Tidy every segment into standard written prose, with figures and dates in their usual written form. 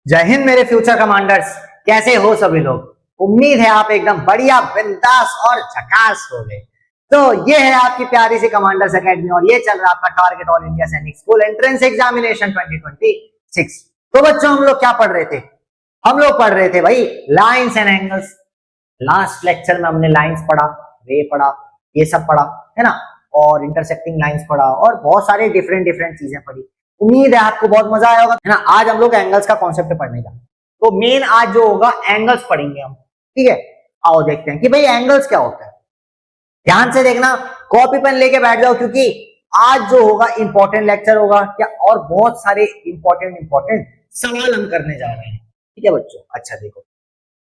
जय हिंद मेरे future commanders, कैसे हो सभी लोग। उम्मीद है आप एकदम बढ़िया बिंदास और झकास हो गए। तो ये है आपकी प्यारी सी कमांडर्स एकेडमी और ये चल रहा है आपका टारगेट ऑल इंडिया सैनिक स्कूल एंट्रेंस एग्जामिनेशन 2026। तो बच्चों हम लोग क्या पढ़ रहे थे? हम लोग पढ़ रहे थे भाई lines and angles. Last lecture में हमने लाइंस पढ़ा, रे पढ़ा, ये सब पढ़ा है ना, और इंटरसेक्टिंग लाइंस पढ़ा और बहुत सारे डिफरेंट डिफरेंट चीजें पढ़ी। उम्मीद है आपको बहुत मजा आया होगा है ना। आज हम लोग एंगल्स का कॉन्सेप्ट पढ़ने जा रहे हैं, तो मेन आज जो होगा एंगल्स पढ़ेंगे हम। ठीक है, आओ देखते हैं कि भाई एंगल्स क्या होता है। ध्यान से देखना, कॉपी पेन लेके बैठ जाओ क्योंकि आज जो होगा इंपॉर्टेंट लेक्चर होगा क्या, और बहुत सारे इंपॉर्टेंट सवाल हम करने जा रहे हैं। ठीक है बच्चों, अच्छा देखो,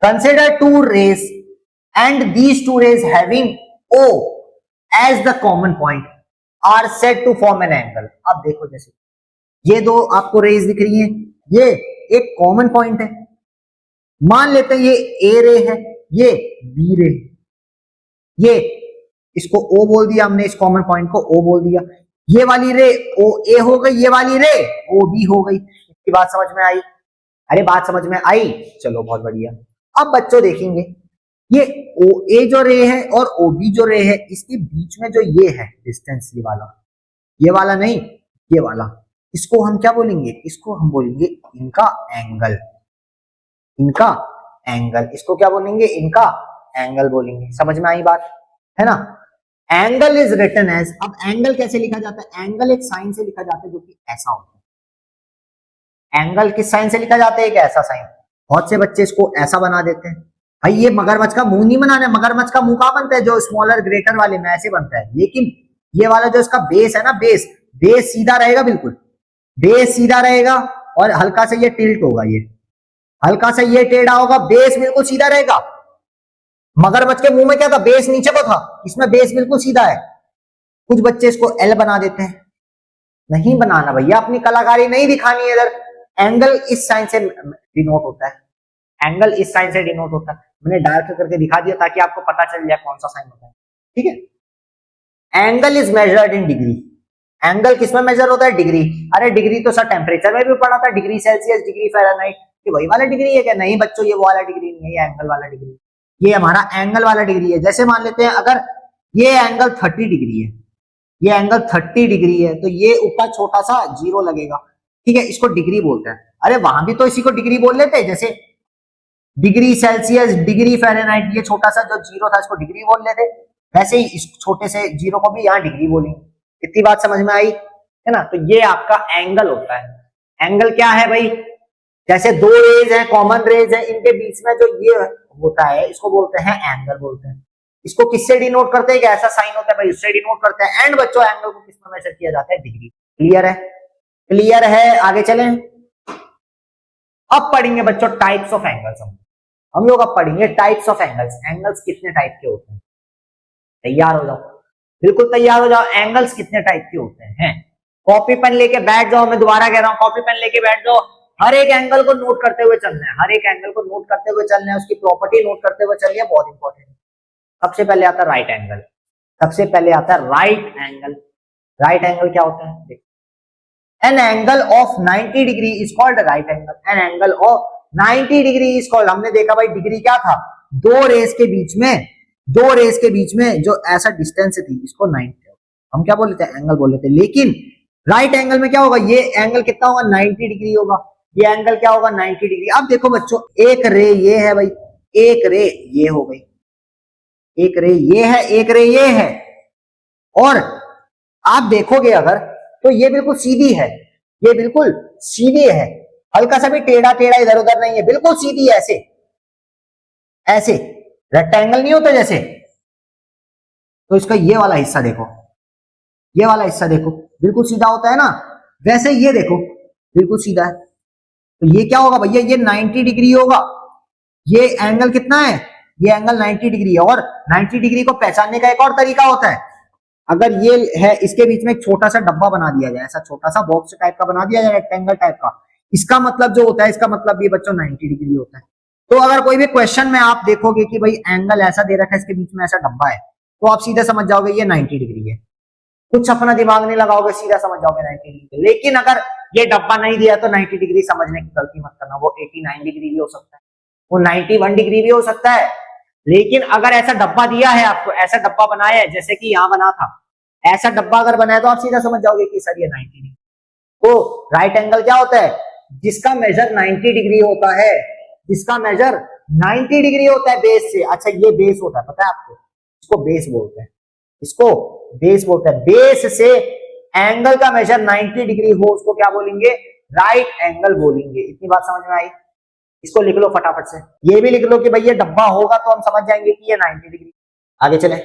consider two rays and these two rays having O as the common point are said to form an angle। अब देखो, जैसे ये दो आपको रेज दिख रही हैं, ये एक कॉमन पॉइंट है। मान लेते हैं ये ए रे है, ये बी रे, ये इसको O बोल दिया हमने, इस कॉमन पॉइंट को O बोल दिया। ये वाली रे ओ ए हो गई, ये वाली रे ओ बी हो गई। इसकी बात समझ में आई? अरे बात समझ में आई, चलो बहुत बढ़िया। अब बच्चों देखेंगे ये ओ ए जो रे है और ओ बी जो रे है, इसके बीच में जो ये है डिस्टेंस, ये वाला नहीं, ये वाला, इसको हम क्या बोलेंगे? इसको हम बोलेंगे इनका एंगल। इनका एंगल, इसको क्या बोलेंगे? इनका एंगल बोलेंगे। समझ में आई बात है ना। एंगल इज रिटन एज, अब एंगल कैसे लिखा जाता है? एंगल एक साइन से लिखा जाता है जो कि ऐसा होता है। एंगल किस साइन से लिखा जाता है? एक ऐसा साइन। बहुत से बच्चे इसको ऐसा बना देते हैं। भाई ये मगरमच्छ का मुंह नहीं बनाना है, मगरमच्छ का मुंह कहां बनता है? जो स्मॉलर ग्रेटर वाले में ऐसे बनता है। लेकिन ये वाला जो इसका बेस है ना, बेस सीधा रहेगा, बिल्कुल बेस सीधा रहेगा और हल्का सा ये टिल्ट होगा, ये हल्का सा ये टेढ़ा होगा, बेस बिल्कुल सीधा रहेगा। मगरमच्छ के मुंह में क्या था? बेस नीचे को था, इसमें बेस बिल्कुल सीधा है। कुछ बच्चे इसको एल बना देते हैं। नहीं बनाना भैया, अपनी कलाकारी नहीं दिखानी है इधर। एंगल इस साइन से डिनोट होता है, एंगल इस साइन से डिनोट होता है। मैंने डार्क करके दिखा दिया ताकि आपको पता चल जाए कौन सा साइन होता है। ठीक है, angle is measured in degree. Angle किसमें मेजर होता है? डिग्री। अरे डिग्री तो सर टेम्परेचर में भी पढ़ा था, डिग्री सेल्सियस, डिग्री फ़ारेनहाइट, ये वही वाला डिग्री है क्या? नहीं बच्चों, ये वो वाला डिग्री नहीं है, ये एंगल वाला डिग्री। ये हमारा एंगल वाला डिग्री है। जैसे मान लेते हैं अगर ये एंगल 30 डिग्री है, ये एंगल 30 डिग्री है, तो ये ऊपर छोटा सा जीरो लगेगा। ठीक है, इसको डिग्री बोलते हैं। अरे वहां भी तो इसी को डिग्री बोल लेते हैं, जैसे डिग्री सेल्सियस, डिग्री फ़ारेनहाइट, ये छोटा सा जो जीरो था इसको डिग्री बोल लेते, वैसे ही इस छोटे से जीरो को भी यहाँ डिग्री बोलेंगे। इतनी बात समझ में आई है ना। तो ये आपका एंगल होता है। एंगल क्या है भाई? जैसे दो रेज है, कॉमन रेज है, इनके बीच में जो ये होता है इसको बोलते हैं एंगल बोलते हैं। इसको किससे डिनोट करते हैं? ऐसा साइन होता है भाई, उससे डिनोट करते हैं। एंड बच्चों एंगल को किस में मेजर किया जाता है? डिग्री। क्लियर है? क्लियर है, आगे चलें। अब पढ़ेंगे बच्चों टाइप्स ऑफ एंगल्स। हम लोग अब पढ़ेंगे टाइप्स ऑफ एंगल्स। एंगल्स कितने टाइप के होते हैं? तैयार हो जाओ, बिल्कुल तैयार हो जाओ। एंगल्स कितने टाइप के होते हैं? कॉपी पेन लेके बैठ जाओ, मैं दोबारा कह रहा हूं, कॉपी पेन लेके बैठ जाओ। हर एक एंगल को नोट करते हुए चलना है, हर एक एंगल को नोट करते हुए चलना है, उसकी प्रॉपर्टी नोट करते हुए चलिए, बहुत इंपॉर्टेंट है। सबसे पहले आता है राइट एंगल। सबसे पहले आता है राइट एंगल। राइट एंगल क्या होता है? देखो, an angle of 90 degree is called right angle। an angle of 90 degree is called, हमने देखा भाई डिग्री क्या था? दो रेस के बीच में जो ऐसा डिस्टेंस थी, इसको 90 हम क्या बोल लेते हैं? एंगल बोल लेते हैं। लेकिन राइट एंगल में क्या होगा? ये एंगल कितना होगा? 90 डिग्री होगा। ये एंगल क्या होगा? 90 डिग्री। अब देखो बच्चों, एक रे ये है भाई, एक रे ये हो गई, एक रे ये है, एक रे ये है, और आप देखोगे अगर तो ये बिल्कुल सीधी है, ये बिल्कुल सीधी है, हल्का सा भी टेढ़ा टेढ़ा इधर उधर नहीं है, बिल्कुल सीधी है। ऐसे ऐसे रेक्टेंगल नहीं होता जैसे, तो इसका ये वाला हिस्सा देखो, ये वाला हिस्सा देखो, बिल्कुल सीधा होता है ना। वैसे ये देखो बिल्कुल सीधा है। तो ये क्या होगा भैया? ये 90 डिग्री होगा। ये एंगल कितना है? ये एंगल 90 डिग्री है। और 90 डिग्री को पहचानने का एक और तरीका होता है। अगर ये है, इसके बीच में एक छोटा सा डब्बा बना दिया जाए, ऐसा छोटा सा बॉक्स टाइप का बना दिया जाए, रेक्टेंगल टाइप का, इसका मतलब जो होता है, इसका मतलब ये बच्चों 90 डिग्री होता है। तो अगर कोई भी क्वेश्चन में आप देखोगे कि भाई एंगल ऐसा दे रखा है, इसके बीच में ऐसा डब्बा है, तो आप सीधे समझ जाओगे ये 90 डिग्री है। कुछ अपना दिमाग नहीं लगाओगे, सीधा समझ जाओगे 90 डिग्री। लेकिन अगर ये डब्बा नहीं दिया तो 90 डिग्री समझने की गलती मत करना, वो 89 डिग्री भी हो सकता है, वो 91 डिग्री भी हो सकता है। लेकिन अगर ऐसा डब्बा दिया है आपको, ऐसा डब्बा बनाया है जैसे कि यहाँ बना था, ऐसा डब्बा अगर बनाया तो आप सीधा समझ जाओगे कि सर ये 90 डिग्री। तो राइट एंगल क्या होता है? जिसका मेजर 90 डिग्री होता है, जिसका मेजर 90 डिग्री होता है बेस से। अच्छा ये बेस होता है, पता है आपको? इसको बेस बोलते हैं, इसको बेस बोलते हैं। बेस से एंगल का मेजर 90 डिग्री हो उसको क्या बोलेंगे? राइट एंगल बोलेंगे। इतनी बात समझ में आई? इसको लिख लो फटाफट से, ये भी लिख लो कि भाई ये डब्बा होगा तो हम समझ जाएंगे कि ये 90 डिग्री। आगे चले,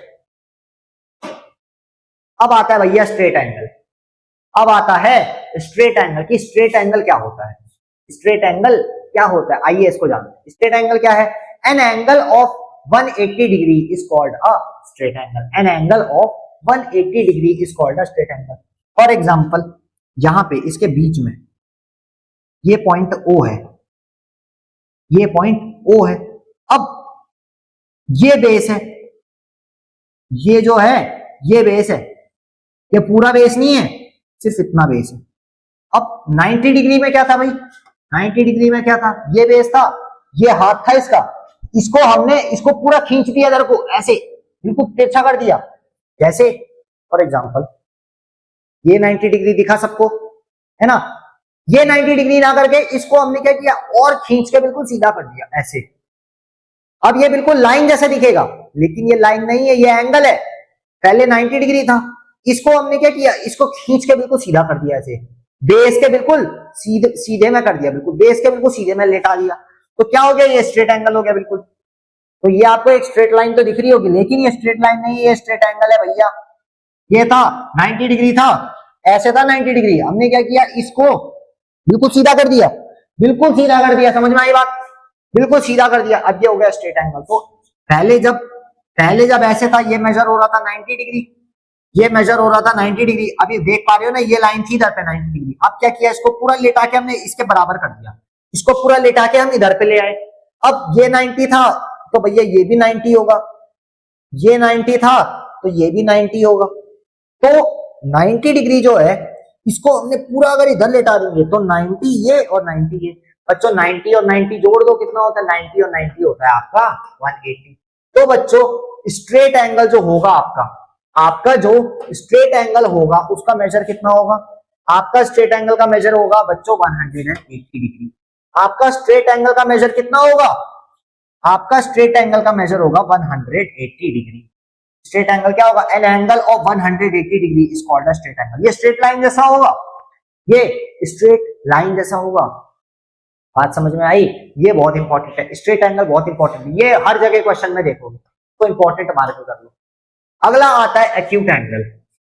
अब आता है भैया स्ट्रेट एंगल। अब आता है स्ट्रेट एंगल की स्ट्रेट एंगल क्या होता है? स्ट्रेट एंगल क्या होता है, आइए इसको जानते हैं। स्ट्रेट एंगल क्या है? An angle of 180 degree is called a straight angle. An angle of 180 degree is called a straight angle. For example यहां पे इसके बीच में ये पॉइंट O है, ये पॉइंट O है। अब ये बेस है, ये जो है ये बेस है, ये पूरा बेस नहीं है, सिर्फ इतना बेस है। अब 90 डिग्री में क्या था भाई? 90 डिग्री में क्या था? ये बेस था, ये हाथ था इसका, इसको हमने इसको पूरा खींच दिया इधर को, ऐसे बिल्कुल तिरछा कर दिया। जैसे फॉर एग्जांपल ये 90 डिग्री दिखा सबको, है ना? ये 90 डिग्री ना करके इसको हमने क्या किया? और खींच के बिल्कुल सीधा कर दिया ऐसे। अब ये बिल्कुल लाइन जैसा दिखेगा, लेकिन ये लाइन नहीं है, ये एंगल है। पहले 90 डिग्री था, इसको हमने क्या किया? इसको खींच के बिल्कुल सीधा कर दिया ऐसे, बेस के बिल्कुल सीधे सीधे में कर दिया, बिल्कुल बेस के बिल्कुल सीधे में लेटा दिया। तो क्या हो गया? ये स्ट्रेट एंगल हो गया बिल्कुल। तो ये आपको एक स्ट्रेट लाइन तो दिख रही होगी, लेकिन ये स्ट्रेट लाइन नहीं है, ये स्ट्रेट एंगल है भैया। ये था 90 डिग्री था, ऐसे था 90 डिग्री, हमने क्या किया? इसको बिल्कुल सीधा कर दिया, बिल्कुल सीधा कर दिया। समझ में आई बात? बिल्कुल सीधा कर दिया, अब ये हो गया स्ट्रेट एंगल। तो पहले जब ऐसे था, ये मेजर हो रहा था 90 डिग्री, ये मेजर हो रहा था 90 डिग्री। अभी देख पा रहे हो ना, ये लाइन थी इधर पे 90 डिग्री। अब क्या किया? इसको पूरा लेटा के हमने इसके बराबर कर दिया, इसको पूरा लेटा के हम इधर पे ले आए। अब ये 90 था तो भैया ये भी 90 होगा, ये 90 था तो ये भी 90 होगा। तो 90 डिग्री जो है इसको हमने पूरा अगर इधर लेटा देंगे तो 90 ये और 90 ये। बच्चों 90 और 90 जोड़ दो, कितना होता है? 90 और 90 होता है आपका 180। तो बच्चों स्ट्रेट एंगल जो होगा आपका जो स्ट्रेट एंगल होगा उसका मेजर कितना होगा? आपका स्ट्रेट एंगल का मेजर होगा बच्चों 180 डिग्री। आपका स्ट्रेट एंगल का मेजर कितना होगा? आपका स्ट्रेट एंगल का मेजर होगा 180 डिग्री। स्ट्रेट एंगल क्या होगा? An angle of 180 degree is called a straight angle. ये स्ट्रेट लाइन जैसा होगा, ये स्ट्रेट लाइन जैसा होगा। बात समझ में आई? ये बहुत इंपॉर्टेंट है, स्ट्रेट एंगल बहुत इंपॉर्टेंट है, ये हर जगह क्वेश्चन में देखोगे तो इंपॉर्टेंट मार्क कर लो। अगला आता है एक्यूट एंगल।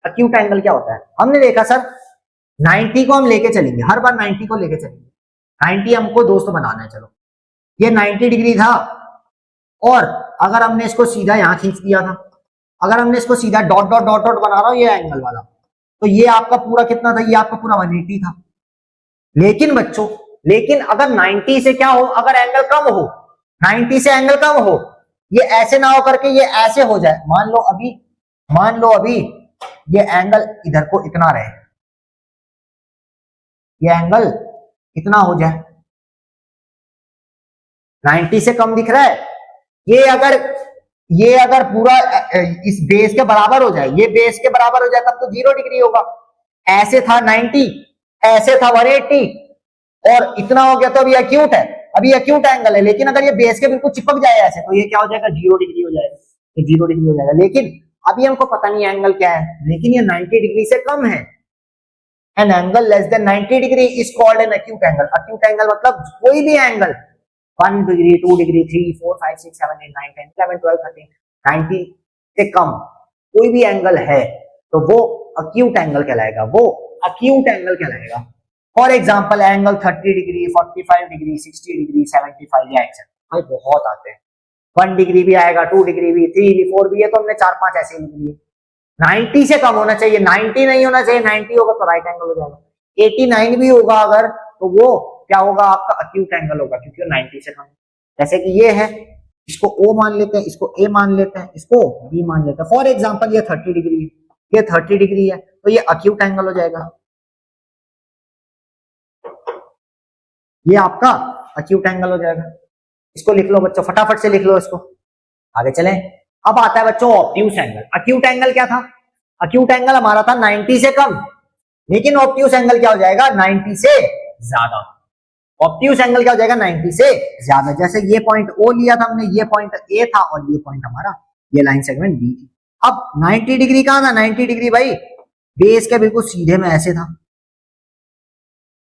एक्यूट एंगल क्या होता है? हमने देखा सर 90 को हम लेके चलेंगे, हर बार 90 को लेके चलेंगे, 90 हमको दोस्त बनाना है। चलो ये 90 डिग्री था, और अगर हमने इसको सीधा यहां खींच दिया था, अगर हमने इसको सीधा डॉट डॉट डॉट डॉट बना रहा हूं ये एंगल वाला, तो ये आपका पूरा कितना था? ये आपका पूरा 180 था। लेकिन बच्चों अगर 90 से क्या हो? अगर एंगल कम हो, 90 से एंगल कम हो, ये ऐसे ना हो करके ये ऐसे हो जाए। मान लो अभी ये एंगल इधर को इतना रहे, ये एंगल इतना हो जाए, 90 से कम दिख रहा है। ये अगर पूरा इस बेस के बराबर हो जाए, ये बेस के बराबर हो जाए तब तो 0 डिग्री होगा। ऐसे था 90, ऐसे था 180 और इतना हो गया तो अभी एक्यूट है, अभी एक्यूट एंगल है। लेकिन अगर ये बेस के बिल्कुल चिपक जाए ऐसे तो ये क्या हो जाएगा? 0 डिग्री हो जाएगा, ये 0 डिग्री हो जाएगा। लेकिन अभी हमको पता नहीं एंगल क्या है, लेकिन ये 90 डिग्री से कम है। An angle less than 90 degree is called an acute angle. Acute angle मतलब कोई भी एंगल 1 डिग्री 2 डिग्री 3 4 5 6 7 8 9 10 11 12 13 90 से कम कोई भी एंगल है तो वो एक्यूट एंगल कहलाएगा, वो एक्यूट एंगल कहलाएगा। For example angle 30 degree 45 degree 60 degree 75 या एक्सेट्रा। भाई बहुत आते हैं, 1 डिग्री भी आएगा, 2 डिग्री भी, 3 भी, 4 भी है, तो हमने 4-5 ऐसे लिख दिए। 90 से कम होना चाहिए, 90 नहीं होना चाहिए। 90 होगा तो राइट एंगल हो जाएगा, 89 भी होगा अगर तो वो क्या होगा? आपका एक्यूट एंगल होगा, क्योंकि वो 90 से कम है। जैसे कि ये है, इसको O मान लेते हैं, इसको A मान लेते हैं, इसको B मान लेते हैं। फॉर एग्जांपल ये 30 डिग्री, ये 30 डिग्री है, तो ये अक्यूट एंगल हो जाएगा, ये आपका अक्यूट एंगल हो जाएगा। इसको लिख लो बच्चों, फटाफट से लिख लो इसको, आगे चलें। अब आता है बच्चों ऑब्ट्यूस एंगल। अक्यूट एंगल क्या था? अक्यूट एंगल हमारा था 90 से कम, लेकिन ऑब्ट्यूस एंगल क्या हो जाएगा? 90 से ज्यादा। ऑब्ट्यूस एंगल क्या हो जाएगा? 90 से ज्यादा। जैसे ये पॉइंट ओ लिया था हमने, ये पॉइंट ए था और ये पॉइंट हमारा ये लाइन सेगमेंट बी थी। अब 90 डिग्री कहां था? 90 डिग्री भाई बेस के बिल्कुल सीधे में ऐसे था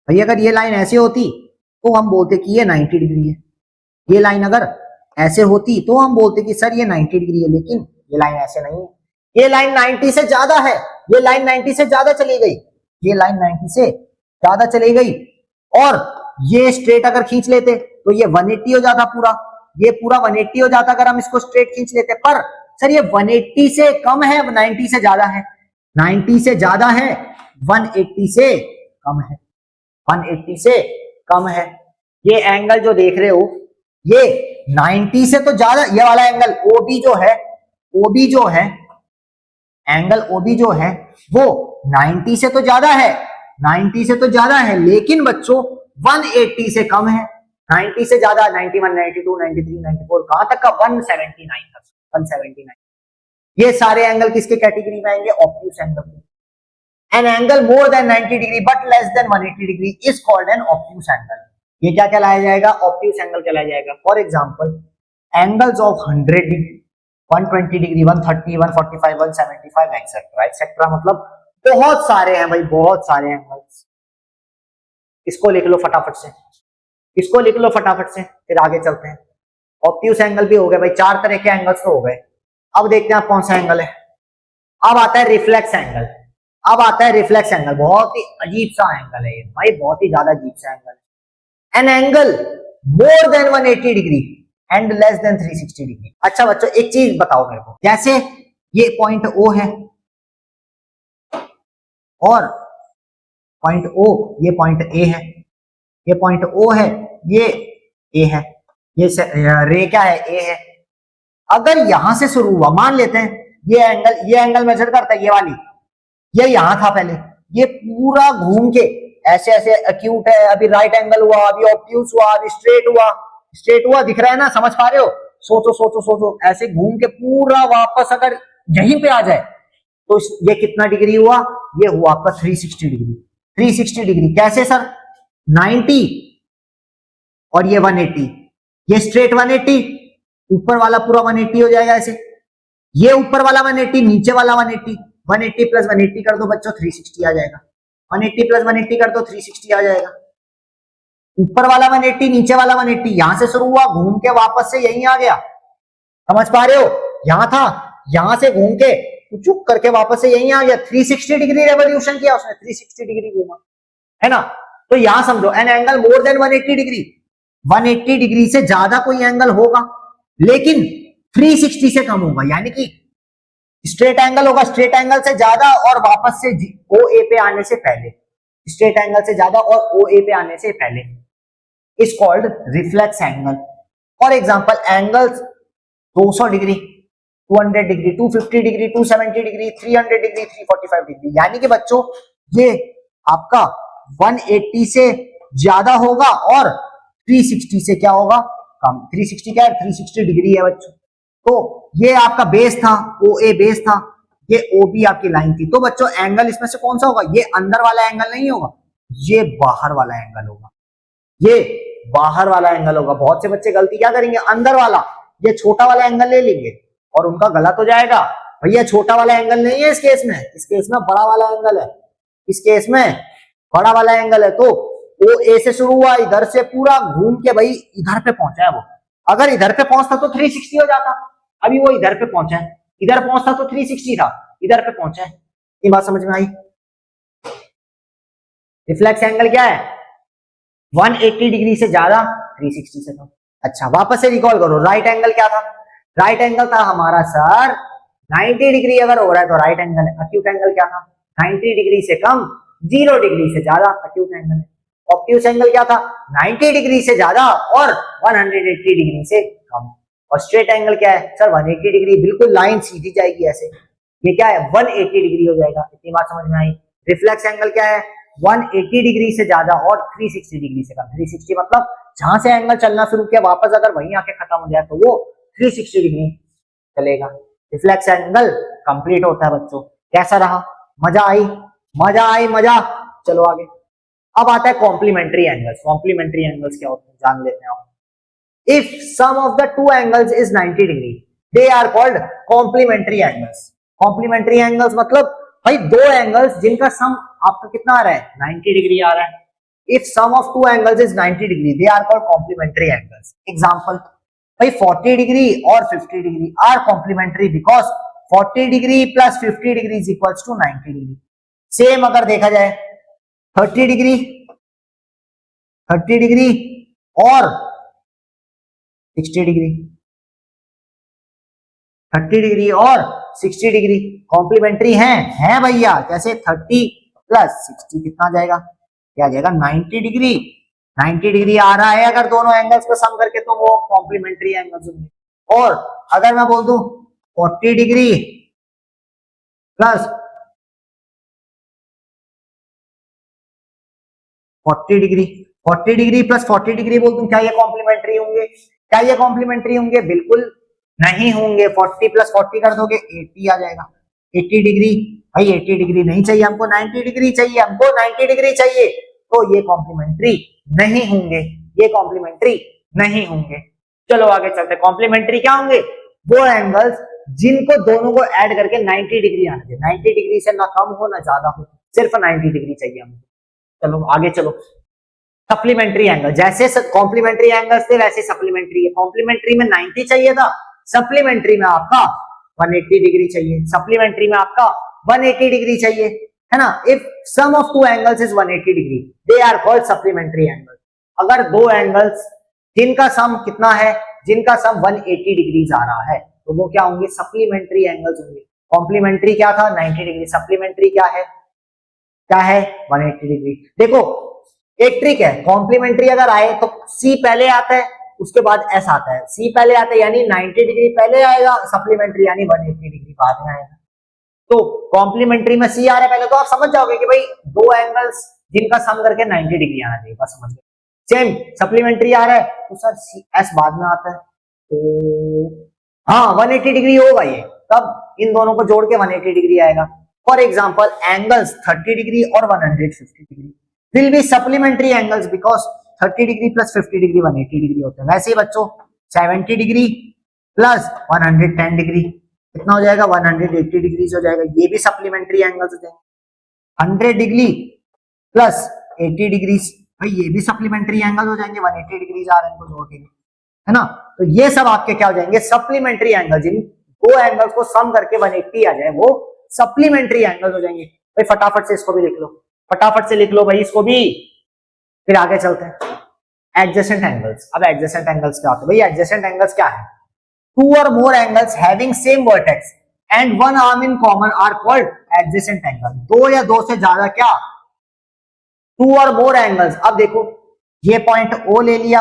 भाई। अगर ये लाइन ऐसे होती तो हम बोलते कि ये 90 डिग्री है, ये लाइन अगर ऐसे होती तो हम बोलते कि सर ये 90 डिग्री है, लेकिन ये लाइन ऐसे नहीं है, ये लाइन 90 से ज्यादा है, ये लाइन 90 से ज्यादा चली गई, ये लाइन 90 से ज्यादा चली गई। और ये स्ट्रेट अगर खींच लेते तो ये 180 हो जाता पूरा, ये पूरा 180 हो जाता अगर हम इसको स्ट्रेट खींच लेते। पर सर ये 180 से कम है, 90 से ज्यादा है, 90 से ज्यादा है, 180 से कम है, 180 से कम है। ये एंगल जो देख रहे हो ये 90 से तो ज्यादा, ये वाला एंगल OB जो है, OB जो है, एंगल OB जो है वो 90 से तो ज्यादा है, 90 से तो ज्यादा है, लेकिन बच्चों 180 से कम है। 90 से ज्यादा 91, 92, 93, 94, कहां तक का? 179 तक, 179। ये सारे एंगल किसके कैटेगरी में आएंगे? Obtuse angle. An angle more than 90 degree but less than 180 degree is called an obtuse angle. ये क्या कहलाया जाएगा? ऑब्ट्यूस एंगल कहलाया जाएगा। For example angles of 100 degree, 120 degree, 130, 145, 175 etcetera etcetera, मतलब बहुत सारे हैं भाई, बहुत सारे एंगल्स। इसको लिख लो फटाफट से, इसको लिख लो फटाफट से, फिर आगे चलते हैं। ऑब्ट्यूस एंगल भी हो गए भाई, 4 तरह के एंगल्स तो हो गए। अब देखते हैं आप कौन सा एंगल है। अब आता है रिफ्लेक्स एंगल। अब आता है रिफ्लेक्स एंगल, बहुत ही अजीब सा एंगल है ये भाई, बहुत ही ज्यादा अजीब सा angle. An angle more than 180 degree and less than 360 degree. अच्छा बच्चों एक चीज बताओ मेरे को, जैसे ये पॉइंट O है और पॉइंट O, ये पॉइंट A है, ये पॉइंट O है, ये A है, ये रे क्या है? A है। अगर यहां से शुरू हुआ, मान लेते हैं ये एंगल मेजर करता है, ये वाली, ये यहां था पहले, ये पूरा घूम के ऐसे ऐसे अक्यूट है, अभी राइट एंगल हुआ, अभी ऑब्ट्यूस हुआ, अभी स्ट्रेट हुआ, स्ट्रेट हुआ, दिख रहा है ना? समझ पा रहे हो? सोचो सोचो सोचो, ऐसे घूम के पूरा वापस अगर यहीं पे आ जाए तो ये कितना डिग्री हुआ? ये हुआ आपका 360 डिग्री। 360 डिग्री कैसे सर? 90 और ये 180, ये स्ट्रेट 180, ऊपर वाला पूरा 180 हो जाएगा ऐसे, ये ऊपर वाला 180, नीचे वाला 180, 180 प्लस 180 कर दो बच्चों 360 आ जाएगा, 180 प्लस 180 कर दो 360 आ जाएगा। ऊपर वाला 180, नीचे वाला 180, यहां से शुरू हुआ, घूम के वापस से यहीं आ गया। समझ पा रहे हो? यहां था, यहां से घूम के चुप करके वापस से यहीं आ गया। 360 डिग्री रेवोल्यूशन किया उसने, 360 डिग्री घूमा, है ना? तो यहां समझो an angle more than 180 degree, 180 degree से ज्यादा कोई एंगल होगा लेकिन 360 से कम होगा, यानी कि स्ट्रेट एंगल होगा स्ट्रेट एंगल से ज्यादा और वापस से OA पे आने से पहले, स्ट्रेट एंगल से ज्यादा और OA पे आने से पहले, is called reflex angle. For example angles 200 degree, 200 degree, 250 degree, 270 degree, 300 degree, 345 degree, यानी कि बच्चों ये आपका 180 से ज्यादा होगा और 360 से क्या होगा? कम। 360 क्या है? 360 डिग्री है बच्चों। तो ये आपका बेस था, OA बेस था, ये OB आपकी लाइन थी। तो बच्चों एंगल इसमें से कौन सा होगा? ये अंदर वाला एंगल नहीं होगा, ये बाहर वाला एंगल होगा, ये बाहर वाला एंगल होगा। बहुत से बच्चे गलती क्या करेंगे? अंदर वाला, ये छोटा वाला एंगल ले लेंगे और उनका गलत हो जाएगा। भैया छोटा वाला एंगल नहीं है इस केस में, इस केस में बड़ा वाला एंगल है, इस केस में बड़ा वाला एंगल है। तो OA से शुरू हुआ, इधर से पूरा घूम के भाई इधर पे पहुंचा है वो। अगर इधर पे पहुंचता तो 360 हो जाता, अभी वो इधर पे पहुंचा है, इधर पहुंचता तो 360 था, इधर पे पहुंचा है। ये बात समझ में आई? रिफ्लेक्स एंगल क्या है? 180 डिग्री से ज्यादा, 360 से कम। अच्छा वापस से रिकॉल करो, राइट एंगल क्या था? राइट एंगल था हमारा सर 90 डिग्री अगर हो रहा है तो राइट एंगल है। अक्यूट एंगल क्या था? 90 डिग्री से कम, 0 डिग्री से ज्यादा, अक्यूट एंगल है। ऑब्ट्यूस एंगल क्या था? 90 डिग्री से ज्यादा और 180 डिग्री से कम। और स्ट्रेट एंगल क्या है सर? 180 डिग्री, बिल्कुल लाइन सीधी जाएगी ऐसे, ये क्या है 180 डिग्री हो जाएगा। इतनी बात समझ में आई। रिफ्लेक्स एंगल क्या है 180 डिग्री से ज्यादा और 360 डिग्री से कम। 360 मतलब जहां से एंगल चलना शुरू किया वापस अगर वहीं आके खत्म हो जाए तो वो 360 डिग्री चलेगा। रिफ्लेक्स एंगल कंप्लीट होता है बच्चों। कैसा रहा, मजा आई, मजा आई, मजा। चलो आगे। अब आता है कॉम्प्लीमेंट्री एंगल्स। कॉम्प्लीमेंट्री एंगल्स क्या होते हैं जान लेते हैं। If sum of the two angles is 90 degree they are called complementary angles. Complementary angles मतलब भाई दो एंगल्स जिनका सम आपका कितना आ रहा है 90 डिग्री आ रहा है। If sum of two angles is 90 degree they are called complementary angles. Example भाई 40 डिग्री और 50 degree are complementary because 40 degree plus 50 degree is equals to 90 degree. Same अगर देखा जाए 30 डिग्री और 60 डिग्री, 30 डिग्री और 60 डिग्री कॉम्प्लीमेंट्री हैं भैया। कैसे 30 प्लस 60 कितना आ जाएगा, क्या आ जाएगा 90 डिग्री। 90 डिग्री आ रहा है अगर दोनों एंगल्स को सम करके तो वो कॉम्प्लीमेंट्री एंगल्स होंगे। और अगर मैं बोल दूं 40 degree plus 40 degree, 40 degree plus 40 degree बोल दूं, क्या ये कॉम्प्लीमेंट्री होंगे? क्या ये कॉम्प्लीमेंट्री होंगे? बिल्कुल नहीं होंगे। 40 प्लस 40 कर दोगे 80 आ जाएगा। 80 डिग्री भाई 80 डिग्री नहीं चाहिए हमको, 90 डिग्री चाहिए हमको, 90 डिग्री चाहिए। तो ये कॉम्प्लीमेंट्री नहीं होंगे, ये कॉम्प्लीमेंट्री नहीं होंगे। चलो आगे चलते। कॉम्प्लीमेंट्री क्या होंगे? वो एंगल्स जिनको दोनों को ऐड करके 90 डिग्री आना चाहिए। 90 डिग्री से ना कम हो ना ज्यादा हो, सिर्फ 90 डिग्री चाहिए हमको। चलो आगे चलो। सप्लीमेंट्री एंगल, जैसे कॉम्प्लीमेंट्री एंगल्स थे वैसे सप्लीमेंट्री है। कॉम्प्लीमेंट्री में 90 चाहिए था, सप्लीमेंट्री में आपका 180 डिग्री चाहिए। सप्लीमेंट्री में आपका 180 डिग्री चाहिए, है ना। If sum of two angles is 180 degree they are called supplementary angle. अगर दो एंगल्स जिनका सम कितना है, जिनका सम 180 डिग्रीज आ रहा है तो वो क्या होंगे? सप्लीमेंट्री एंगल्स होंगे। कॉम्प्लीमेंट्री क्या था 90 डिग्री, सप्लीमेंट्री क्या है? क्या है 180 डिग्री। देखो एक ट्रिक है, कॉम्प्लीमेंट्री अगर आए तो सी पहले आता है उसके बाद एस आता है। सी पहले आता है यानी 90 डिग्री पहले आएगा, सप्लीमेंट्री यानी 180 डिग्री बाद में आएगा। तो कॉम्प्लीमेंट्री में सी आ रहा है पहले तो आप समझ जाओगे कि भाई दो एंगल्स जिनका सम करके 90 डिग्री आना चाहिए, बस समझ गए। सेम सप्लीमेंट्री आ रहा है तो सर सी एस बाद में आता है, तो हाँ 180 डिग्री होगा ये, तब इन दोनों को जोड़ के 180 डिग्री आएगा। फॉर एग्जाम्पल एंगल्स 30 डिग्री और 150 degree will be supplementary angles because 30 degree plus 50 degree 180 degree होता है। वैसे ही बच्चों 70 डिग्री प्लस 110 डिग्री कितना हो जाएगा? 180 डिग्री हो जाएगा। ये भी सप्लीमेंट्री एंगल्स हो जाएंगे। 100 डिग्री प्लस 80 डिग्री भाई ये भी सप्लीमेंट्री एंगल हो जाएंगे। 180 डिग्री आ रहे हैं इनको जोड़ के, है ना। तो ये सब आपके क्या हो जाएंगे? Supplementary angle. जिन दो एंगल्स को सम करके 180 आ जाए वो सप्लीमेंट्री एंगल्स हो जाएंगे। भाई फटाफट से इसको भी लिख लो, फटाफट से लिख लो भाई इसको भी, फिर आगे चलते हैं। Adjacent angles. अब एडजेसेंट एंगल्स क्या होते हैं? भाई एडजेसेंट एंगल्स क्या है? Two or more angles having same vertex and one arm in common are called adjacent angle. दो या दो से ज्यादा क्या? To or more angles. अब देखो ये पॉइंट O ले लिया,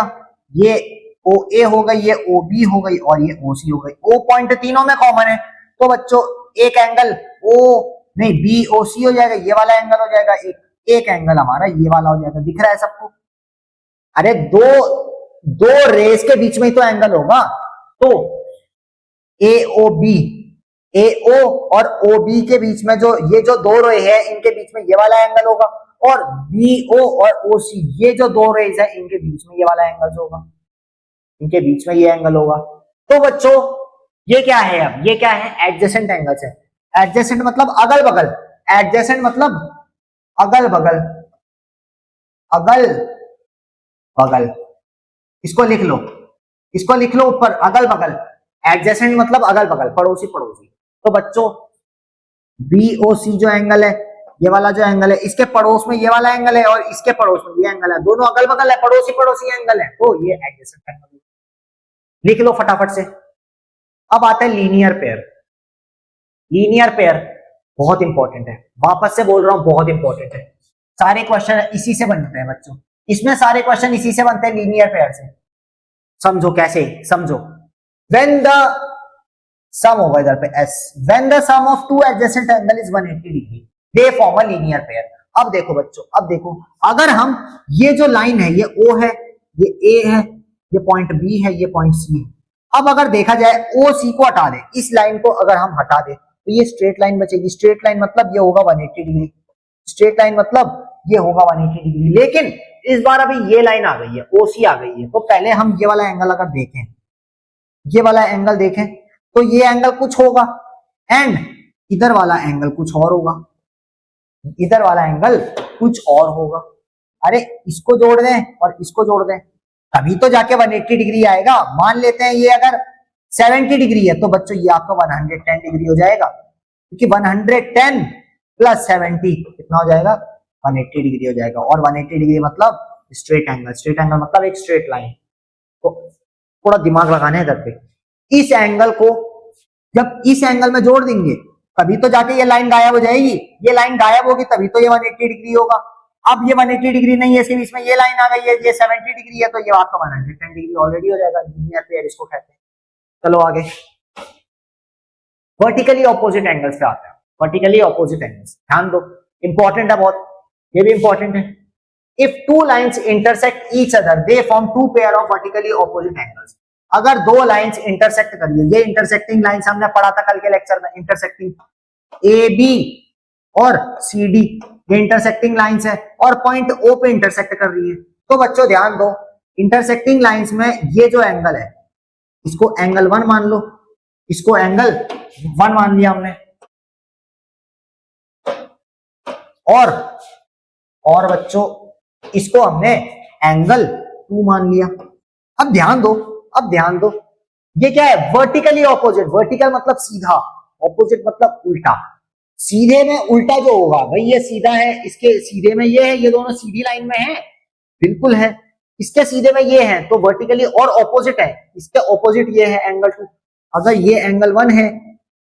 ये OA हो गई, ये OB हो गई और ये OC हो गई। O पॉइंट तीनों में कॉमन है तो बच्चों एक एंगल BOC हो जाएगा, ये वाला एंगल हो जाएगा। एक एंगल हमारा ये वाला हो जाएगा। दिख रहा है सबको? अरे दो रेस के बीच में ही तो एंगल होगा, तो AO और OB के बीच में जो ये जो दो रे है इनके बीच में ये वाला एंगल होगा, और BO और OC ये जो दो रेज है इनके बीच में ये वाला एंगल होगा, इनके बीच में ये एंगल होगा। तो बच्चों ये क्या है? अब ये क्या है? एडजेसेंट एंगल्स है। एडजेसेंट मतलब अगल बगल, एडजेसेंट मतलब अगल बगल, अगल बगल। इसको लिख लो, इसको लिख लो ऊपर, अगल बगल। एडजेसेंट मतलब अगल बगल, पड़ोसी पड़ोसी। तो बच्चों BOC जो एंगल है, ये वाला जो एंगल है, इसके पड़ोस में ये वाला एंगल है और इसके पड़ोस में ये एंगल है, दोनों अगल बगल है, पड़ोसी पड़ोसी एंगल है, तो ये एडजेसेंट एंगल। लिख लो फटाफट से। अब आता है लीनियर पेयर। लीनियर पेयर बहुत इंपॉर्टेंट है, वापस से बोल रहा हूं बहुत इंपॉर्टेंट है। सारे क्वेश्चन इसी से बनते हैं बच्चों, इसमें सारे क्वेश्चन इसी से बनते हैं, लीनियर पेयर से। समझो कैसे, समझो। व्हेन द सम होगा इधर पे s, when the sum of two adjacent angle is 180 degree they form a linear pair। अब देखो बच्चों, अब देखो, अगर हम ये जो लाइन है ये O है, ये A है, ये पॉइंट B है, ये पॉइंट C है। अब अगर देखा जाए OC को हटा दे, इस लाइन को अगर हम हटा दे तो ये स्ट्रेट लाइन बचेगी। स्ट्रेट लाइन मतलब ये होगा 180 डिग्री, स्ट्रेट लाइन मतलब ये होगा 180 डिग्री। लेकिन इस बार अभी ये लाइन आ गई है, OC आ गई है, तो पहले हम ये वाला एंगल अगर देखें, ये वाला एंगल देखें तो ये एंगल कुछ होगा एंड इधर वाला एंगल कुछ और होगा, इधर वाला एंगल कुछ और होगा। अरे इसको जोड़ दें और इसको जोड़ दें तभी तो जाके 180 डिग्री आएगा। मान लेते हैं ये अगर 70 डिग्री है तो बच्चों ये आपका 110 डिग्री हो जाएगा, क्योंकि 110 प्लस 70 कितना हो जाएगा, 180 डिग्री हो जाएगा। और 180 डिग्री मतलब स्ट्रेट एंगल, स्ट्रेट एंगल मतलब एक स्ट्रेट लाइन। तो थोड़ा दिमाग लगाना है इधर पे, इस एंगल को जब इस एंगल में जोड़ देंगे तभी तो जाके ये लाइन गायब हो जाएगी। ये लाइन गायब होगी तभी तो ये 180 डिग्री होगा। अब ये 180 डिग्री नहीं है, इसके बीच में ये लाइन आ गई है, ये 70 डिग्री है, तो ये आपका 110 डिग्री ऑलरेडी हो जाएगा। लीनियर पेयर इसको कहते हैं। चलो आगे वर्टिकली ऑपोजिट एंगल्स पे आते हैं। वर्टिकली ऑपोजिट एंगल्स ध्यान दो, इंपॉर्टेंट है बहुत, ये भी इंपॉर्टेंट है। If two lines intersect each other they form two pair of vertically opposite angles. अगर दो लाइंस इंटरसेक्ट करिए, ये इंटरसेक्टिंग लाइंस हमने पढ़ा था कल के लेक्चर में, इंटरसेक्टिंग ए बी और सी डी, ये इंटरसेक्टिंग लाइंस है और पॉइंट ओ पे इंटरसेक्ट कर रही है। तो बच्चों ध्यान दो, इंटरसेक्टिंग लाइंस में ये जो एंगल है इसको एंगल 1 मान लो, इसको एंगल 1 मान लिया हमने, और बच्चों इसको हमने एंगल 2 मान लिया। अब ध्यान दो, अब ध्यान दो, ये क्या है, वर्टिकली ऑपोजिट। वर्टिकल मतलब सीधा, ऑपोजिट मतलब उल्टा। सीधे में उल्टा जो होगा भाई, ये सीधा है, इसके सीधे में ये है, ये दोनों सीधी लाइन में है, बिल्कुल है। इसके सीधे में ये है तो वर्टिकली, और ऑपोजिट है, इसके ऑपोजिट ये है एंगल 2। अगर ये एंगल 1 है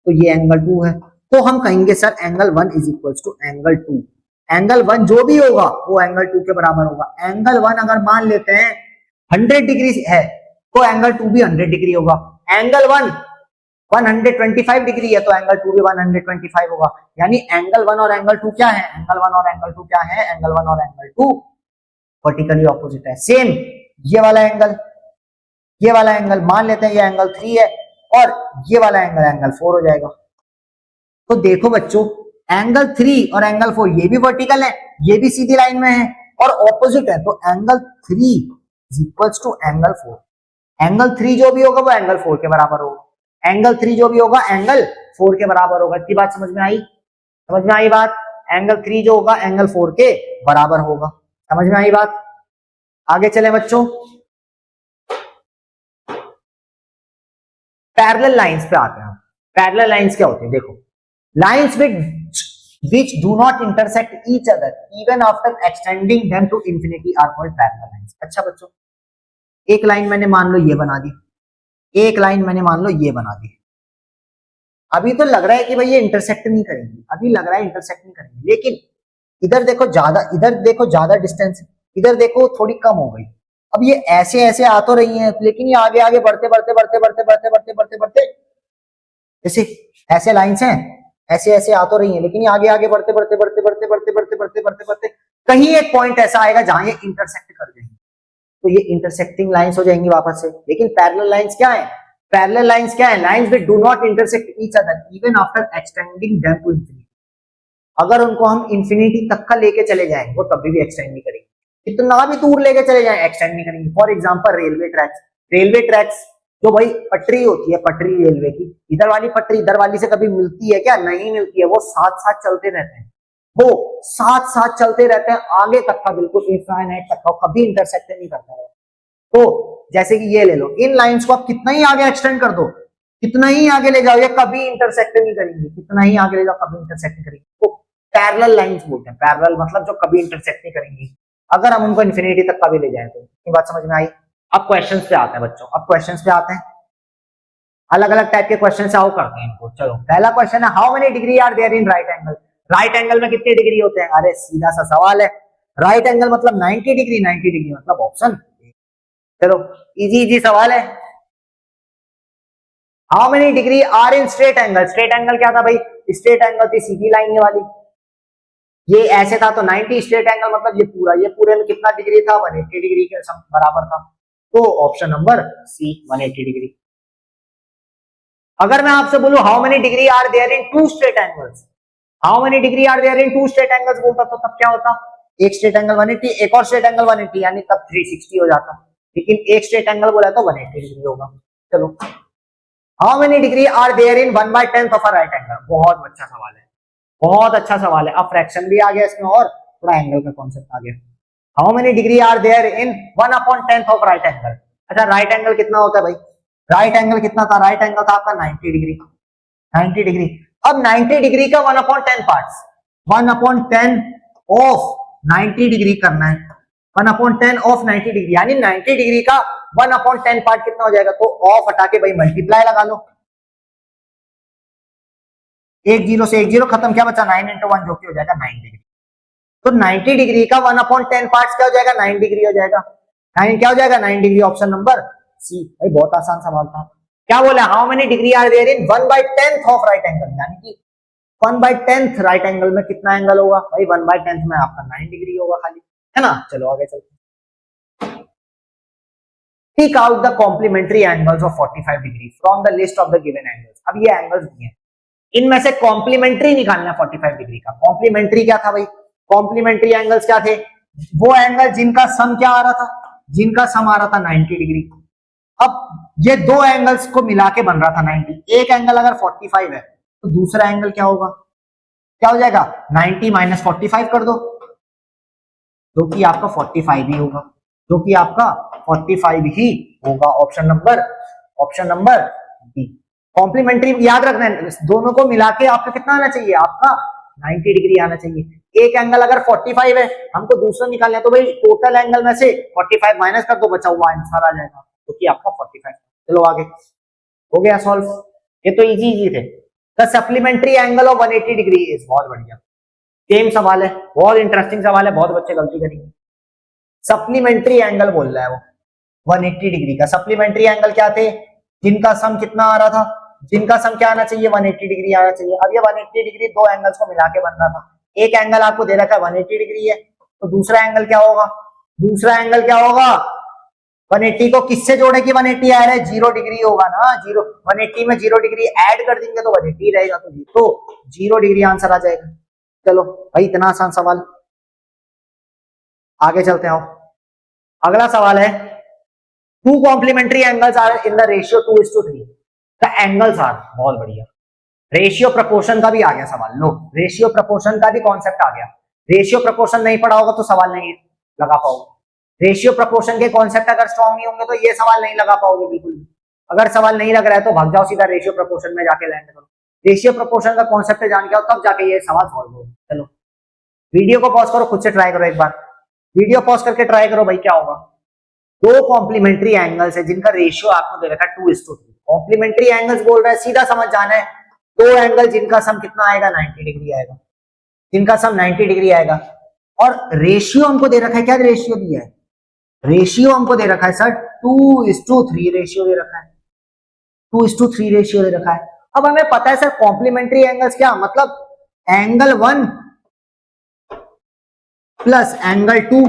तो ये एंगल 2 है, तो हम कहेंगे sir angle 1 is equal to angle 2। Angle 1 जो भी होगा वो एंगल 2 के बराबर होगा। एंगल 1 अगर मान लेते हैं 100 डिग्री है तो एंगल 2 भी 100 डिग्री होगा। एंगल 1 125 डिग्री है तो एंगल 2 भी 125 होगा। यानी एंगल 1 और एंगल 2 क्या है, एंगल 1 और एंगल 2 क्या है, एंगल 1 और एंगल 2 वर्टिकली ऑपोजिट है। सेम ये वाला एंगल मान लेते हैं ये एंगल 3 है और ये वाला एंगल 4 हो जाएगा। तो देखो बच्चों, एंगल 3 और एंगल 4 ये भी वर्टिकल है, ये भी सीधी लाइन में है और ऑपोजिट है, तो angle 3 is equals to angle 4। Angle 3 जो भी होगा वो एंगल 4 के बराबर होगा। एंगल 3 जो भी होगा एंगल 4 के बराबर होगा। इतनी बात समझ में आई? समझ में आई बात? एंगल 3 जो होगा एंगल 4 के बराबर होगा। समझ में आई बात? आगे चले बच्चों, पैरेलल लाइंस पे आते हैं। पैरेलल लाइंस क्या होती है? देखो, lines which do not intersect each other even after extending them to infinity are called parallel lines। अच्छा बच्चों, एक लाइन मैंने मान लो ये बना दी, एक लाइन मैंने मान लो ये बना दी। अभी तो लग रहा है कि भाई ये इंटरसेक्ट नहीं करेंगी, अभी लग रहा है इंटरसेक्ट नहीं करेंगी, लेकिन इधर देखो ज्यादा, इधर देखो ज्यादा डिस्टेंस, इधर देखो थोड़ी कम हो गई। अब ये ऐसे ऐसे आ तो रही हैं, लेकिन ये आगे आगे बढ़ते बढ़ते बढ़ते बढ़ते बढ़ते बढ़ते बढ़ते बढ़ते जैसे ऐसे लाइंस हैं, ऐसे ऐसे आ तो रही हैं, लेकिन ये आगे आगे बढ़ते बढ़ते बढ़ते बढ़ते बढ़ते बढ़ते बढ़ते बढ़ते बढ़ते कहीं एक पॉइंट ऐसा आएगा जहां ये इंटरसेक्ट कर देंगे, तो ये इंटरसेक्टिंग लाइंस हो जाएंगी वापस से। लेकिन पैरेलल लाइंस क्या है? पैरेलल लाइंस क्या है? Lines which do not intersect each other even after extending them to infinity. अगर उनको हम इंफिनिटी तक का लेके चले जाएं वो तभी भी एक्सटेंड नहीं करेंगे, कितना भी दूर लेके चले जाएं एक्सटेंड नहीं करेंगे। For example railway tracks, railway tracks जो भाई पटरी होती है, पटरी रेलवे की, इधर वाली पटरी इधर वाली से कभी मिलती है क्या? नहीं मिलती है। वो साथ साथ चलते रहते हैं, वो साथ साथ चलते रहते हैं आगे तक का, बिल्कुल इनफाइनाइट तक का, कभी इंटरसेक्ट नहीं करता है। तो जैसे कि ये ले लो, इन लाइंस को आप कितना ही आगे एक्सटेंड कर दो, कितना ही आगे ले जाओ, ये कभी इंटरसेक्ट नहीं करेंगे, कितना ही आगे ले जाओ कभी इंटरसेक्ट नहीं करेंगे। तो पैरेलल लाइंस बोलते हैं, पैरेलल मतलब जो कभी इंटरसेक्ट नहीं करेंगी, अगर हम उनको इन्फिनिटी तक कभी ले जाए तो। ये बात समझ में आई? अब क्वेश्चंस पे आते हैं बच्चों, अब क्वेश्चंस पे आते हैं। अलग अलग टाइप के क्वेश्चन सॉल्व करते हैं इनको। चलो पहला क्वेश्चन है, how many degree are there in right angle? Right angle में कितने डिग्री होते हैं? अरे सीधा सा सवाल है, राइट एंगल मतलब 90 डिग्री, 90 डिग्री मतलब ऑप्शन। चलो इजी इजी सवाल है। How many degree are in straight angle, straight angle क्या था भाई, स्ट्रेट एंगल थी सीधी लाइन ये वाली, ये ऐसे था तो 90 स्ट्रेट एंगल मतलब ये पूरे में कितना डिग्री था, 180 डिग्री के बराबर था। तो ऑप्शन नंबर सी 180 डिग्री। अगर मैं आपसे बोलूं how many degree are there in two straight angles, how many degree are there in two straight angles बोलता तो तब क्या होता, एक स्ट्रेट एंगल 180 एक और स्ट्रेट एंगल 180 यानी तब 360 हो जाता, लेकिन एक स्ट्रेट एंगल बोला तो 180 डिग्री होगा। चलो how many degree are there in 1/10 of a right angle, बहुत अच्छा सवाल है, बहुत अच्छा सवाल है। अब फ्रैक्शन भी आ गया इसमें और थोड़ा एंगल का कॉन्सेप्ट आ गया। How many degree are there in 1/10 of right angle. अच्छा राइट एंगल कितना होता है भाई, राइट एंगल कितना था, राइट एंगल था आपका 90 डिग्री, 90 डिग्री। अब 90 डिग्री का 1/10 पार्ट्स, 1/10 ऑफ 90 डिग्री करना है, 1/10 ऑफ 90 डिग्री यानी 90 डिग्री का 1/10 पार्ट कितना हो जाएगा, तो ऑफ हटा के भाई मल्टीप्लाई लगा लो, एक जीरो से एक जीरो खत्म, क्या बचा 9 × 1 जो कि हो जाएगा 9 डिग्री। तो 90 डिग्री का 1/10 पार्ट्स क्या हो जाएगा, 9 डिग्री हो जाएगा, 9 क्या हो जाएगा 9 डिग्री, ऑप्शन नंबर सी। भाई बहुत आसान सवाल था। क्या बोला, how many degree are there in 1/10 of right angle, यानी कि 1/10 राइट एंगल में कितना एंगल होगा भाई, 1/10 में आपका 9 डिग्री होगा खाली, है ना। चलो आगे चलते हैं। Tick out the complementary angles of 45 degree from the list of the given angles. अब ये एंगल्स दिए हैं, इनमें से कॉम्प्लीमेंट्री निकालना 45 डिग्री का। कॉम्प्लीमेंट्री क्या था भाई, कॉम्प्लीमेंट्री एंगल्स क्या थे, वो एंगल जिनका सम क्या आ रहा था, जिनका सम आ रहा था 90 डिग्री। अब ये दो एंगल्स को मिला के बन रहा था 90, एक एंगल अगर 45 है तो दूसरा एंगल क्या होगा, क्या हो जाएगा 90 - 45 कर दो, जो कि आपका 45 ही होगा, जो कि आपका 45 ही होगा। Option number D. कॉम्प्लीमेंट्री याद रखना है, दोनों को मिला के आपका कितना आना चाहिए, आपका 90 डिग्री आना चाहिए। एक एंगल अगर 45 है, हमको दूसरा निकालना है, तो भाई टोटल एंगल में से 45 माइनस कर दो, बचा हुआ आंसर आ जाएगा, जो कि आपका 45। चलो आगे, हो गया सॉल्व, ये तो इजी थे। The supplementary angle of 180 degree is, बहुत बढ़िया, सेम सवाल है, बहुत इंटरेस्टिंग सवाल है, बहुत बच्चे गलती करेंगे। सप्लीमेंट्री एंगल बोल रहा है वो 180 डिग्री का। सप्लीमेंट्री एंगल क्या थे, जिनका सम कितना आ रहा था, जिनका सम क्या आना चाहिए 180 डिग्री आना चाहिए। अब ये 180 डिग्री दो एंगल्स को मिला के बन रहा था, एक एंगल आपको दे रखा है 180 डिग्री है, तो दूसरा एंगल क्या होगा, दूसरा एंगल क्या होगा, 180 को किससे जोड़े कि 180 आ रहा है, 0 डिग्री होगा ना, 0 180 में 0 डिग्री ऐड कर देंगे तो 180 रहेगा, तो 0 डिग्री आंसर आ जाएगा। चलो भाई इतना आसान सवाल, आगे चलते हैं। अगला सवाल है, two complementary angles are in the ratio 2:3, the angles are, बहुत बढ़िया, रेशियो प्रपोर्शन का भी आ गया सवाल, लो रेशियो प्रपोर्शन का भी कॉन्सेप्ट आ गया। रेशियो प्रपोर्शन नहीं पढ़ा होगा तो सवाल नहीं लगा पाओगे, रेशियो प्रपोर्शन के कॉन्सेप्ट अगर स्ट्रॉन्ग नहीं होंगे तो ये सवाल नहीं लगा पाओगे बिल्कुल भी। अगर सवाल नहीं लग रहा है तो भाग जाओ सीधा रेशियो प्रपोर्शन में जाके लैंड करो, रेशियो प्रपोर्शन का कॉन्सेप्ट जान के आओ तब जाके ये सवाल सॉल्व हो। चलो वीडियो को पॉज करो, खुद से ट्राई करो एक बार, वीडियो पॉज करके ट्राई करो भाई क्या होगा। दो कॉम्प्लीमेंट्री एंगल्स है जिनका रेशियो आपको दे रखा है 2:3, कॉम्प्लीमेंट्री एंगल्स बोल रहा है, सीधा समझ जाना है, दो एंगल जिनका सम कितना आएगा 90 डिग्री आएगा, जिनका सम 90 डिग्री आएगा, और रेशियो हमको दे रखा है, क्या रेशियो दिया है, रेशियो हमको दे रखा है सर 2:3 रेशियो दे रखा है, 2:3 रेशियो दे रखा है। अब हमें पता है सर कॉम्प्लीमेंट्री एंगल्स क्या मतलब, एंगल 1 प्लस एंगल 2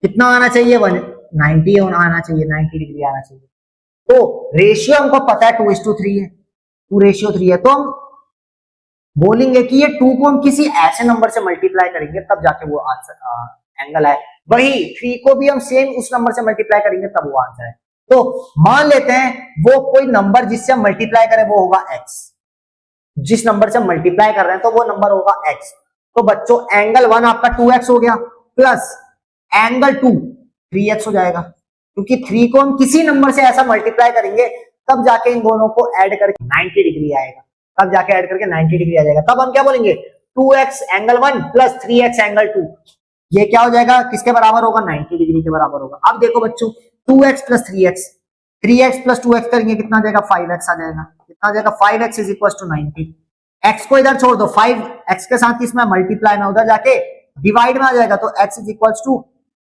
कितना आना चाहिए, 190 आना चाहिए, 90 डिग्री आना चाहिए। तो रेशियो हमको पता है 2:3 है, 2:3 है, तो हम बोलेंगे कि ये 2 को हम किसी ऐसे नंबर से मल्टीप्लाई करेंगे तब जाके वो आंसर एंगल है, वही 3 को भी हम सेम उस नंबर से मल्टीप्लाई करेंगे तब वो आंसर है। तो मान लेते हैं वो कोई नंबर जिससे हम मल्टीप्लाई करें वो होगा x, जिस नंबर से हम मल्टीप्लाई कर रहे हैं तो वो नंबर होगा x। तो बच्चों एंगल 1 आपका 2x हो गया, प्लस एंगल 2 3x हो जाएगा, क्योंकि 3 को हम किसी नंबर से ऐसा मल्टीप्लाई करेंगे तब जाके इन दोनों को ऐड करके 90 डिग्री आएगा, तब जाके ऐड करके 90 डिग्री आ जाएगा। तब हम क्या बोलेंगे 2x angle 1 plus 3x angle 2, ये क्या हो जाएगा, किसके बराबर होगा 90 डिग्री के बराबर होगा। अब देखो बच्चों 2x plus 3x plus 2x करेंगे कितना जाएगा 5x आ जाएगा, कितना जाएगा 5x is equal to 90। x को इधर छोड़ दो, 5x के साथ इसमें मल्टीप्लाई में उधर जाके डिवाइड में आ जाएगा, तो x इज इक्वल टू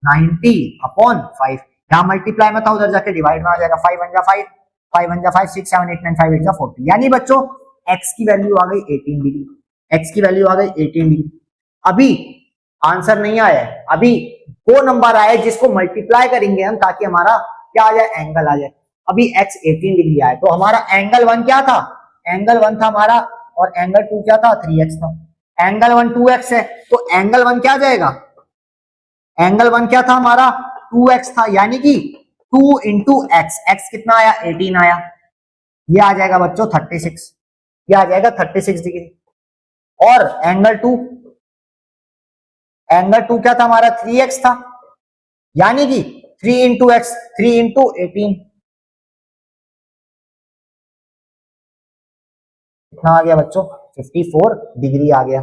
90/5, यहाँ मल्टीप्लाई में था उधर जाके डिवाइड में आ जाएगा, 5 1 जा 5 5 1 जा 5 6 7 8 9 5 8 जा 40, यानी बच्चों x की वैल्यू आ गई 18 डिग्री, x की वैल्यू आ गई 18 डिग्री। अभी आंसर नहीं आया है, अभी वो नंबर आए जिसको मल्टीप्लाई करेंगे हम ताकि हमारा क्या आ जाए, एंगल आ जाए। अभी x 18 डिग्री आए तो हमारा एंगल 1 क्या था, एंगल 1 था हमारा, और एंगल 2 क्या था, 3x था। एंगल 1 2x है तो एंगल 1 क्या जाएगा, एंगल 1 क्या था हमारा 2x था, यानी कि 2 इंटू एक्स, एक्स कितना आया 18 आया, ये आ जाएगा बच्चों 36, ये आ जाएगा 36 डिग्री। और एंगल 2, एंगल 2 क्या था हमारा 3x था, यानी कि 3 इंटू एक्स, 3 इंटू 18 कितना आ गया बच्चों 54 डिग्री आ गया।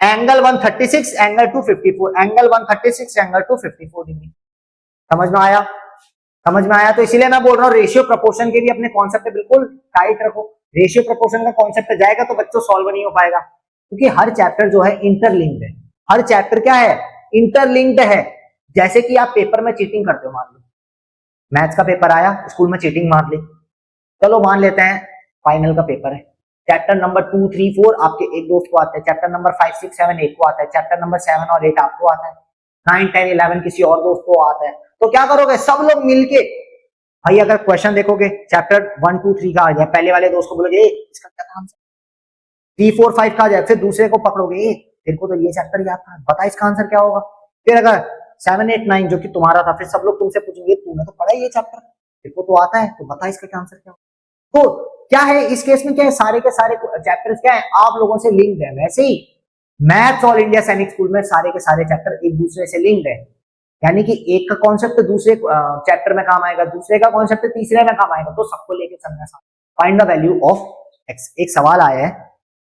Angle 1 36, angle 2 54, angle 1 36, angle 2 54 degree. समझ में आया, समझ में आया। तो इसीलिए मैं बोल रहा हूँ रेशियो प्रोपोर्शन के भी अपने कॉन्सेप्ट बिल्कुल टाइट रखो। रेशियो प्रोपोर्शन का कॉन्सेप्ट जाएगा तो बच्चों सॉल्व नहीं हो पाएगा, क्योंकि हर चैप्टर जो है इंटरलिंक्ड है, हर चैप्टर क्या है, इंटरलिंक्ड है। जैसे कि आप पेपर में चीटिंग करते हो, मान लो मैथ्स का पेपर आया, स्कूल में चीटिंग मार ली, चलो मान लेते हैं फाइनल का पेपर है, चैप्टर नंबर 2 3 4 आपके एक दोस्त को आता है, चैप्टर नंबर 5 6 7 8 को आता है, चैप्टर नंबर 7 और 8 आपको आता है, 9 10 11 किसी और दोस्त को आता है। तो क्या करोगे, सब लोग मिलके, भाई अगर क्वेश्चन देखोगे चैप्टर 1 2 3 का आ जाए, पहले वाले दोस्त को बोलोगे इसका क्या था आंसर, 3 4 5 का आ जाए, फिर दूसरे को पकड़ोगे तेरे को तो ये चैप्टर याद था, बता इसका आंसर क्या होगा। फिर अगर 7 8 9 जो कि तुम्हारा था, फिर सब लोग तुमसे पूछेंगे तूने तो पढ़ा ये चैप्टर, तेरे को तो आता है, तो बता इसका क्या आंसर क्या होगा। तो क्या है इस केस में, क्या है सारे के सारे चैप्टर्स क्या है आप लोगों से लिंक्ड है। वैसे ही मैथ्स ऑल इंडिया सैनिक स्कूल में सारे के सारे चैप्टर एक दूसरे से लिंक्ड है, यानी कि एक का कॉन्सेप्ट दूसरे चैप्टर में काम आएगा, दूसरे का कॉन्सेप्ट तीसरे में काम आएगा, तो सबको लेके चलना है। Find the value of x, एक सवाल आया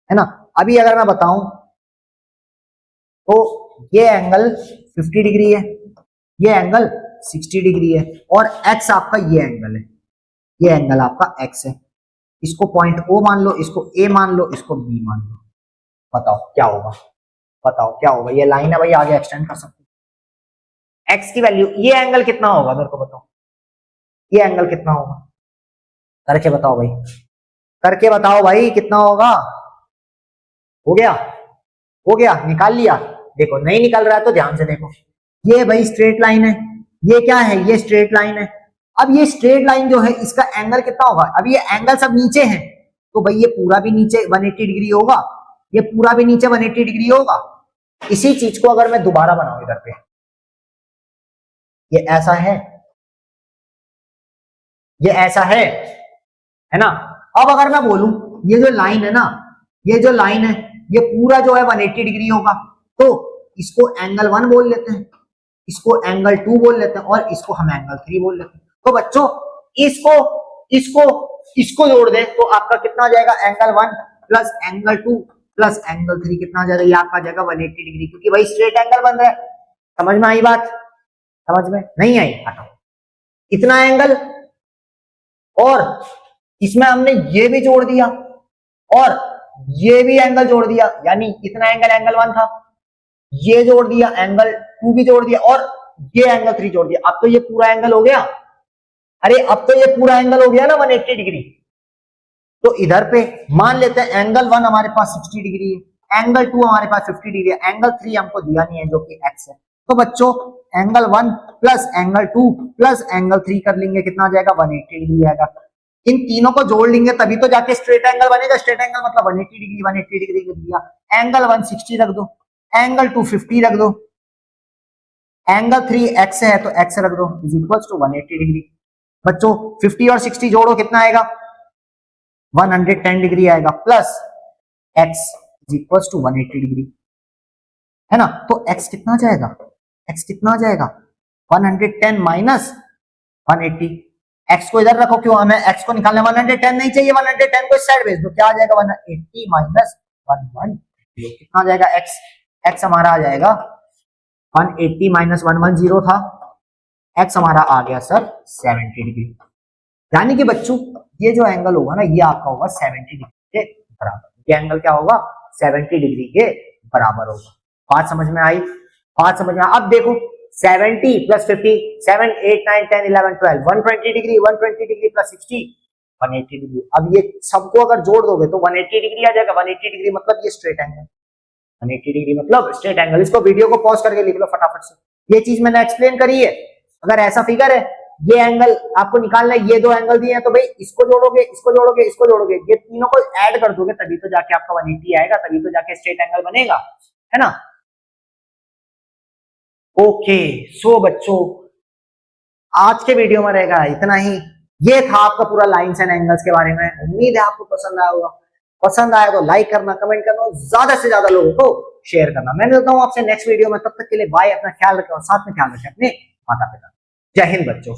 है ना। अभी अगर मैं बताऊं तो ये एंगल 50 डिग्री है, ये एंगल 60 डिग्री है, और एक्स आपका ये एंगल है, ये एंगल आपका एक्स है। इसको पॉइंट ओ मान लो, इसको ए मान लो, इसको बी मान लो, बताओ क्या होगा, बताओ क्या होगा। ये लाइन है भाई, आगे एक्सटेंड कर सकते हो। एक्स की वैल्यू, ये एंगल कितना होगा मेरे को बताओ, ये एंगल कितना होगा, करके बताओ भाई, करके बताओ भाई कितना होगा। हो गया, हो गया, निकाल लिया। देखो नहीं निकल रहा है तो ध्यान से देखो, ये भाई स्ट्रेट लाइन है, ये क्या है, ये स्ट्रेट लाइन है। अब ये स्ट्रेट लाइन जो है इसका एंगल कितना होगा, अब ये एंगल सब नीचे है तो भाई ये पूरा भी नीचे 180 डिग्री होगा, ये पूरा भी नीचे 180 डिग्री होगा। इसी चीज को अगर मैं दोबारा बनाऊं इधर पे, ये ऐसा है, ये ऐसा है ना। अब अगर मैं बोलूं ये जो लाइन है ना, ये जो लाइन है ये पूरा जो है 180 डिग्री होगा, तो इसको एंगल 1 बोल लेते हैं, इसको एंगल 2 बोल लेते हैं, और इसको हम एंगल 3 बोल लेते हैं। तो बच्चों इसको इसको इसको जोड़ दें तो आपका कितना आ जाएगा, angle 1 plus angle 2 plus angle 3 कितना आ जाएगा, ये आपका जाएगा 180 डिग्री, क्योंकि भाई स्ट्रेट एंगल बन रहा है। समझ में आई बात, समझ में नहीं आई, हटाओ इतना एंगल, और इसमें हमने ये भी जोड़ दिया और ये भी एंगल जोड़ दिया, यानी इतना एंगल एंगल 1 था, ये जोड़ दिया, एंगल 2 भी जोड़ दिया, और ये एंगल 3 जोड़ दिया। अब तो ये पूरा एंगल हो गया, अरे अब तो ये पूरा एंगल हो गया ना 180 डिग्री। तो इधर पे मान लेते हैं एंगल 1 हमारे पास 60 डिग्री है, एंगल 2 हमारे पास 50 डिग्री है, एंगल 3 हमको दिया नहीं है जो कि एक्स है। तो बच्चों angle 1 plus angle 2 plus angle 3 कर लेंगे, कितना आ जाएगा 180 डिग्री आएगा। इन तीनों को जोड़ लेंगे तभी तो जाके स्ट्रेट एंगल बनेगा, स्ट्रेट एंगल मतलब 180 डिग्री, 180 डिग्री कर दिया। एंगल 1 60 रख दो, एंगल 2 50 रख दो, एंगल 3 एक्स है तो एक्स रख दो, इज इक्वल टू 180 डिग्री। बच्चों 50 और 60 जोड़ो कितना आएगा, 110 डिग्री आएगा, plus x is equal to 180 degree, है ना। तो एक्स कितना आ जाएगा, एक्स कितना आ जाएगा 110 माइनस 180। एक्स को इधर रखो, क्यों हमें एक्स को निकालना, 110 नहीं चाहिए, 110 को इस साइड भेज दो, क्या आ जाएगा 180 माइनस 110, कितना आ जाएगा एक्स, एक्स हमारा आ जाएगा 180 माइनस 110 था, एक्स हमारा आ गया सर 70 डिग्री। यानी कि बच्चों ये जो एंगल होगा ना ये आपका होगा 70 डिग्री के बराबर, ये एंगल क्या होगा 70 डिग्री के बराबर होगा। बात समझ में आई, बात समझ में आई। अब देखो 70 plus 50, 7 8 9 10 11 12, 120 degree, 120 degree plus 60 180 degree. अब ये सबको अगर जोड़ दोगे तो 180 डिग्री आ जाएगा। 180 डिग्री मतलब ये स्ट्रेट एंगल, 180 डिग्री मतलब स्ट्रेट एंगल। इसको वीडियो को पॉज करके लिख लो फटाफट से, ये चीज मैंने एक्सप्लेन करी है। अगर ऐसा फिगर है, ये एंगल आपको निकालना है, ये दो एंगल दिए हैं, तो भाई इसको जोड़ोगे, इसको जोड़ोगे, इसको जोड़ोगे, ये तीनों को ऐड कर दोगे तभी तो जाके आपका 180 आएगा, तभी तो जाके स्ट्रेट एंगल बनेगा, है ना। ओके, सो बच्चों आज के वीडियो में रहेगा इतना ही। ये था आपका पूरा लाइंस एंड एंगल्स के बारे में। उम्मीद है आपको पसंद आया होगा। पसंद आया तो लाइक करना, कमेंट करना, ज्यादा से ज्यादा लोगों को शेयर करना। मैं मिलता हूं आपसे नेक्स्ट वीडियो में, तब तक के लिए बाय। अपना ख्याल रखें और साथ में ख्याल रखें अपने माता पिता। जय हिंद बच्चों।